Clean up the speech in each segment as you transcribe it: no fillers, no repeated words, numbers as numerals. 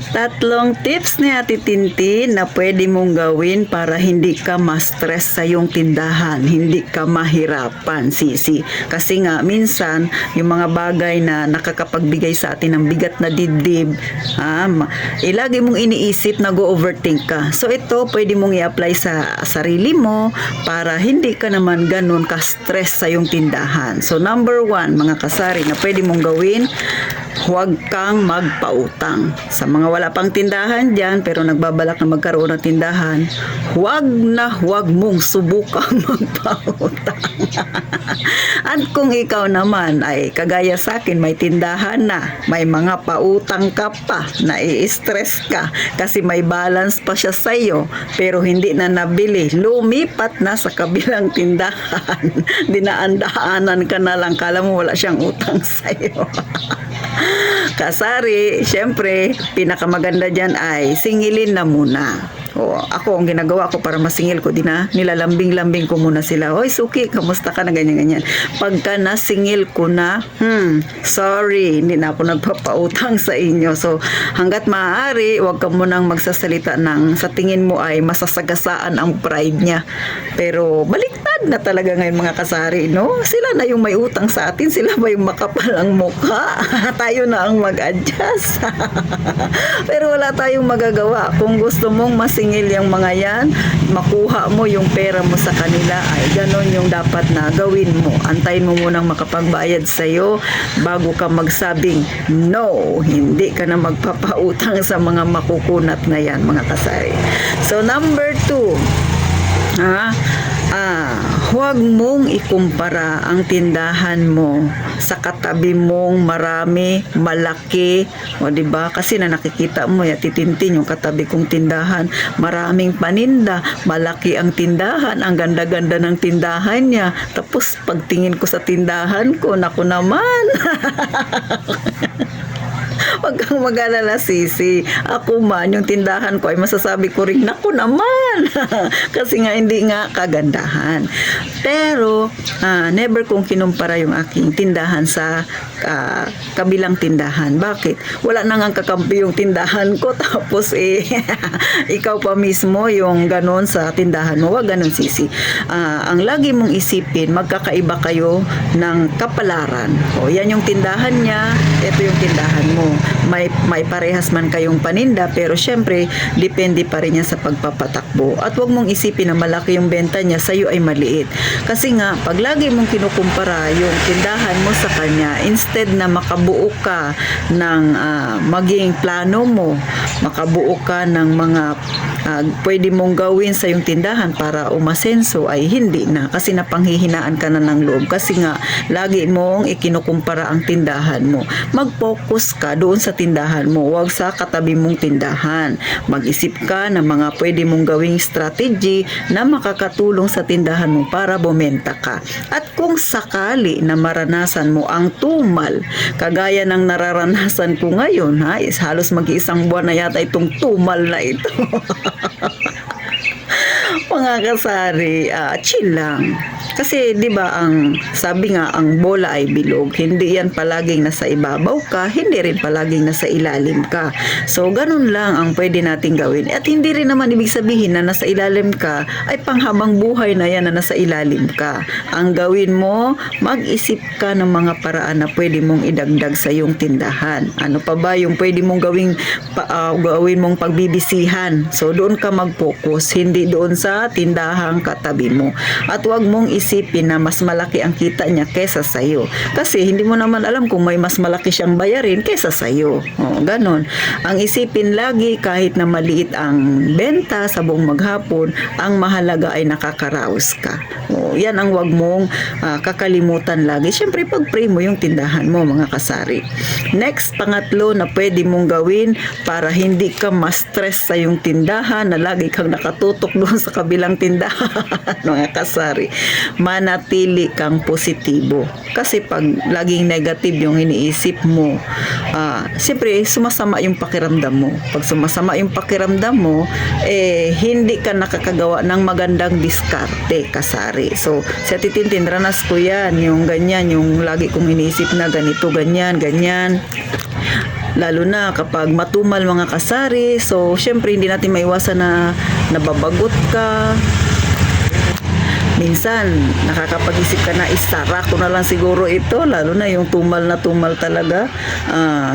Tatlong tips ni Ate Tintin na pwede mong gawin para hindi ka ma-stress sa iyong tindahan, hindi ka mahirapan, sisi. Kasi nga, minsan, yung mga bagay na nakakapagbigay sa atin ng bigat na dibdib, lagi mong iniisip na go-overthink ka. So, ito, pwede mong i-apply sa sarili mo para hindi ka naman ganun ka-stress sa iyong tindahan. So, number 1, mga kasari, na pwede mong gawin, huwag kang magpautang. Sa mga wala pang tindahan dyan, pero nagbabalak na magkaroon ng tindahan, huwag mong subukang magpautang. At kung ikaw naman ay kagaya sa akin, may tindahan na, may mga pautang ka pa, nai-stress ka, kasi may balance pa siya sa iyo, pero hindi na nabili, lumipat na sa kabilang tindahan. Dinaan-daanan ka na lang, kala mo wala siyang utang sa iyo. Kasari, syempre, pinakamaganda dyan ay singilin na muna. Ako, ang ginagawa ko para masingil ko, nilalambing-lambing ko muna sila. Hoy, Suki, kamusta ka na ganyan-ganyan. Pagka nasingil ko na, sorry, hindi na ako nagpapautang sa inyo. So, hanggat maaari, huwag ka munang magsasalita ng sa tingin mo ay masasagasaan ang pride niya. Pero, baliktad na talaga ngayon mga kasari, no? Sila na yung may utang sa atin, sila ba yung makapal ang mukha? Tayo na ang mag-adjust. Pero wala tayong magagawa. Kung gusto mong masingil yung mga yan, makuha mo yung pera mo sa kanila, ay ganon yung dapat na gawin mo. Antayin mo munang makapagbayad sa'yo bago ka magsabing no, hindi ka na magpapautang sa mga makukunat na yan, mga kasari. So, number 2, huwag mong ikumpara ang tindahan mo sa katabi mong marami, malaki, o diba? Kasi na nakikita mo, titintin yung katabi kong tindahan, maraming paninda, malaki ang tindahan, ang ganda-ganda ng tindahan niya. Tapos pagtingin ko sa tindahan ko, naku naman. Huwag kang mag-alala, sisi. Ako man, yung tindahan ko ay masasabi ko rin, naku naman. Kasi nga, hindi nga kagandahan. Pero, never kong kinumpara yung aking tindahan sa kabilang tindahan. Bakit? Wala nang ang kakampi yung tindahan ko. Tapos, ikaw pa mismo yung ganon sa tindahan mo. Huwag ganon, sisi. Ang lagi mong isipin, magkakaiba kayo ng kapalaran. Yan yung tindahan niya, ito yung tindahan mo. May parehas man kayong paninda, pero syempre depende pa rin yan sa pagpapatakbo. At huwag mong isipin na malaki yung benta niya, sa'yo ay maliit. Kasi nga, pag lagi mong kinukumpara yung tindahan mo sa kanya, instead na makabuo ka ng maging plano mo, makabuo ka ng mga pwede mong gawin sa yung tindahan para umasenso, ay hindi na, kasi napanghihinaan ka na ng loob. Kasi nga, lagi mong ikinukumpara ang tindahan mo. Mag-focus ka doon sa tindahan mo, huwag sa katabi mong tindahan. Mag-isip ka ng mga pwede mong gawing strategy na makakatulong sa tindahan mo para bumenta ka. At kung sakali na maranasan mo ang tumal, kagaya ng nararanasan ko ngayon, halos mag-iisang buwan na yata itong tumal na ito. Mga kasari, chill lang. Kasi 'di ba ang sabi nga, ang bola ay bilog. Hindi yan palaging nasa ibabaw ka, hindi rin palaging nasa ilalim ka. So ganun lang ang pwede nating gawin. At hindi rin naman ibig sabihin na nasa ilalim ka ay panghabang buhay na yan na nasa ilalim ka. Ang gawin mo, mag-isip ka ng mga paraan na pwede mong idagdag sa iyong tindahan. Ano pa ba yung pwede mong gawin mong pagbibisihan? So doon ka mag-focus, hindi doon sa tindahang katabi mo. At huwag mong isipin na mas malaki ang kita niya kesa sa iyo. Kasi hindi mo naman alam kung may mas malaki siyang bayarin kesa sa iyo. Ganon. Ang isipin lagi, kahit na maliit ang benta sa buong maghapon, ang mahalaga ay nakakaraos ka. Yan ang huwag mong kakalimutan lagi. Siyempre, pag-pray mo yung tindahan mo, mga kasari. Next, pangatlo na pwede mong gawin para hindi ka ma-stress sa yung tindahan, na lagi kang nakatutok doon sa kabilang tindahan, mga kasari. Manatili kang positibo. Kasi pag laging negative yung iniisip mo, siyempre, sumasama yung pakiramdam mo. Pag sumasama yung pakiramdam mo, hindi ka nakakagawa ng magandang diskarte, kasari. So, sa titintin, ranas ko yan, yung ganyan, yung lagi kong iniisip na ganito, ganyan, ganyan. lalo na kapag matumal mga kasari. So syempre hindi natin maiwasan na nababagot ka. Minsan, nakakapag-isip ka na, isara ko na lang siguro ito, lalo na yung tumal na tumal talaga.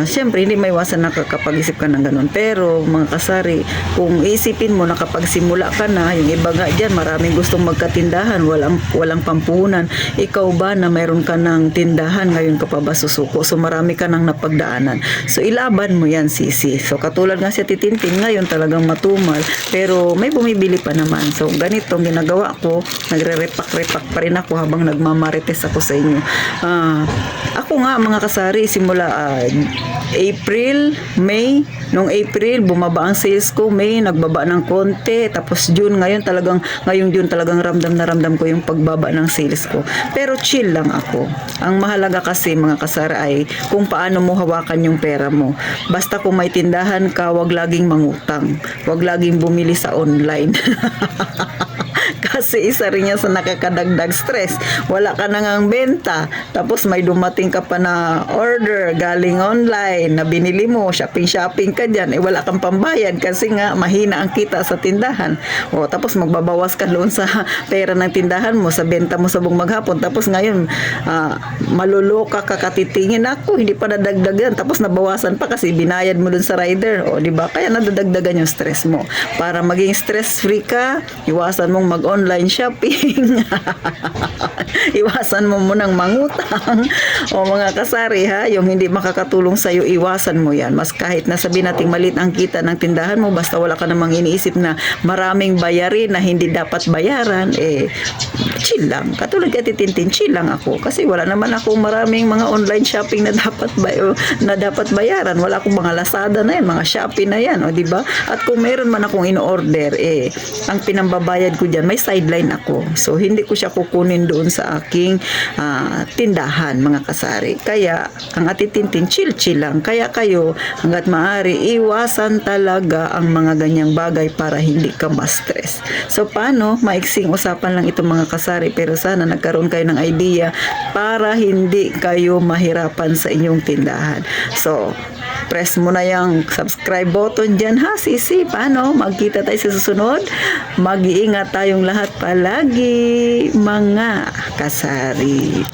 Siyempre, hindi maiwasan nakakapag-isip ka ng ganun. Pero, mga kasari, kung isipin mo, nakapagsimula ka na, yung iba nga dyan, maraming gustong magkatindahan, walang pampuhunan. Ikaw ba na mayroon ka ng tindahan, ngayon ka pa ba susuko? So, marami ka nang napagdaanan. So, ilaban mo yan, sisi. So, katulad nga si Titintin, ngayon talagang matumal, pero may bumibili pa naman. So, ganito, ginagawa ko, nagre-repak-repak pa rin ako habang nagmamarites ako sa inyo. Ako nga mga kasari, simula April, May, nung April, bumaba ang sales ko, May, nagbaba ng konti, tapos June, ngayong June talagang ramdam na ramdam ko yung pagbaba ng sales ko. Pero chill lang ako. Ang mahalaga kasi mga kasari ay kung paano mo hawakan yung pera mo. Basta kung may tindahan ka, wag laging mangutang. Wag laging bumili sa online. Kasi isa rin yan sa nakakadagdag stress. Wala ka nang benta. Tapos may dumating ka pa na order galing online na binili mo, shopping ka dyan. Wala kang pambayad kasi nga mahina ang kita sa tindahan. Tapos magbabawas ka doon sa pera ng tindahan mo, sa benta mo sa buong maghapon. Tapos ngayon, maluloka ka, katitingin ako, hindi pa nadagdagan. Tapos nabawasan pa kasi binayad mo doon sa rider. Diba? Kaya nadadagdagan yung stress mo. Para maging stress-free ka, iwasan mong mag-online shopping. Iwasan mo munang mangutang. Mga kasari ha, yung hindi makakatulong sa'yo, iwasan mo yan. Mas kahit na sabihin natin maliit ang kita ng tindahan mo, basta wala ka namang iniisip na maraming bayarin na hindi dapat bayaran, chill lang. Katulad kay Titintin, chill lang ako. Kasi wala naman akong maraming mga online shopping na dapat bayaran. Wala akong mga Lazada na yan, mga Shopee na yan, diba? At kung meron man akong in-order, ang pinambabayad ko dyan, may sideline ako. So, hindi ko siya kukunin doon sa aking tindahan, mga kasari. Kaya, ang Titintin, chill lang. Kaya kayo, hanggat maaari, iwasan talaga ang mga ganyang bagay para hindi ka ma-stress. So, paano? Maiksing usapan lang itong mga kasari, pero sana nagkaroon kayo ng idea para hindi kayo mahirapan sa inyong tindahan. So, press mo na yung subscribe button dyan ha, sisi. Paano? Magkita tayo sa susunod. Mag-iingat tayong lahat palagi, mga kasari.